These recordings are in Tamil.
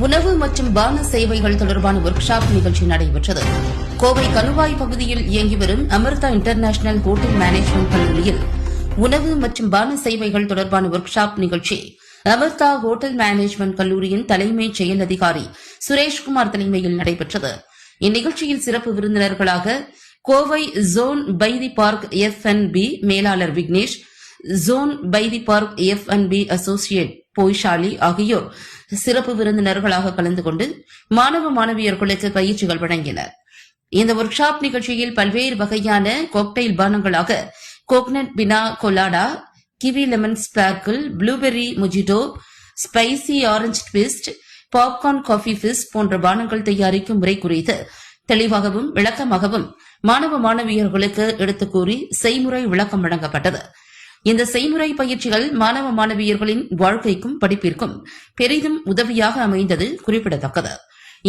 உணவு மற்றும் பான சேவைகள் தொடர்பான ஒர்க் ஷாப் நிகழ்ச்சி நடைபெற்றது. கோவை கணுவாய் பகுதியில் இயங்கி வரும் அமிர்தா இன்டர்நேஷனல் ஹோட்டல் மேனேஜ்மெண்ட் கல்லூரியில் உணவு மற்றும் பான சேவைகள் தொடர்பான ஒர்க் ஷாப் நிகழ்ச்சி அமிர்தா ஹோட்டல் மேனேஜ்மெண்ட் கல்லூரியின் தலைமைச் செயல் அதிகாரி சுரேஷ்குமார் தலைமையில் நடைபெற்றது. இந்நிகழ்ச்சியில் சிறப்பு விருந்தினர்களாக Kovai zone by the Park F&B மேலாளர் Vignesh, Zone by the Park F&B associate Boishali ஆகியோர் சிறப்பு விருந்தினர்களாக கலந்து கொண்டு மாணவ மாணவியர்களுக்கு பயிற்சிகள் வழங்கினர். இந்த ஒர்க் ஷாப் நிகழ்ச்சியில் பல்வேறு வகையான காக்டெயில் பானங்களாக coconut pina colada, kiwi lemon sparkle, blueberry mojito, spicy orange twist, popcorn coffee fizz போன்ற பானங்கள் தயாரிக்கும் முறை குறித்து தெளிவாகவும் விளக்கமாகவும் மாணவ மாணவியர்களுக்கு எடுத்துக் கூறி செய்முறை விளக்கம் வழங்கப்பட்டது. இந்த செய்முறை பயிற்சிகள் மாணவ மாணவியர்களின் வாழ்க்கைக்கும் படிப்பிற்கும் பெரிதும் உதவியாக அமைந்தது குறிப்பிடத்தக்கது.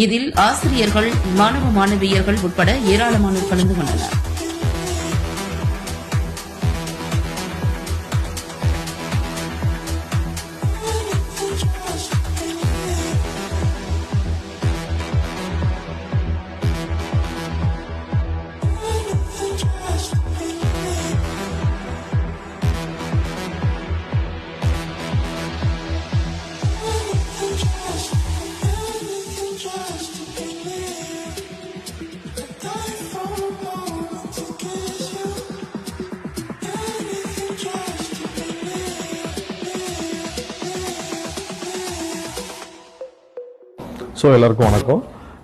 இதில் ஆசிரியர்கள், மாணவ மாணவியர்கள் உட்பட ஏராளமானோர் கலந்து கொண்டனர். ஸோ எல்லாருக்கும் வணக்கம்.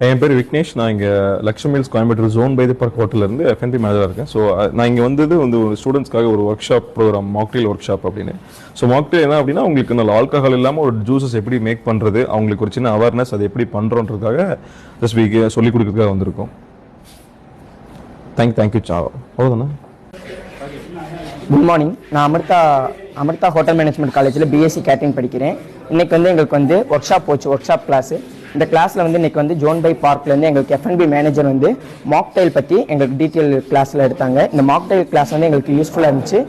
என் பேர் விக்னேஷ். நான் இங்கே Lakshmi Hills Coimbatore Zone by the Park ஹோட்டலேருந்து F&B மேனேஜராக இருக்கேன். ஸோ நான் இங்கே வந்தது ஒரு ஸ்டூடெண்ட்ஸ்க்காக ஒரு workshop programme, mocktail workshop அப்படின்னு. ஸோ மாக்டெயில் என்ன அப்படின்னா, உங்களுக்கு நல்ல ஆல்கஹால் இல்லாமல் ஒரு ஜூஸஸ் எப்படி மேக் பண்ணுறது, அவங்களுக்கு ஒரு சின்ன அவேர்னஸ், அதை எப்படி பண்ணுறோன்றதுக்காக ஜஸ்ட் சொல்லிக் கொடுக்கறதுக்காக வந்திருக்கோம். தேங்க்யூ சாவா. அவ்வளோதானே. Good morning. நான் அமிர்தா ஹோட்டல் மேனேஜ்மெண்ட் காலேஜில் BSc கேட்டரிங் படிக்கிறேன். இன்றைக்கி எங்களுக்கு ஒர்க் ஷாப் போச்சு, ஒர்க் ஷாப் கிளாஸு. இந்த கிளாஸில் இன்றைக்கி ஜோன் பை பார்க்லேருந்து எங்களுக்கு F&B மேனேஜர் மாக்டெயில் பற்றி எங்களுக்கு டீட்டெயில் கிளாஸில் எடுத்தாங்க. இந்த மாக்டெயில் கிளாஸ் எங்களுக்கு யூஸ்ஃபுல்லாக இருந்துச்சு.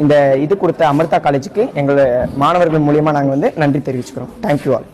இந்த இது கொடுத்த அமிர்தா காலேஜுக்கு எங்கள் மாணவர்கள் மூலியமாக நாங்கள் நன்றி தெரிவிச்சுக்கிறோம். Thank you all.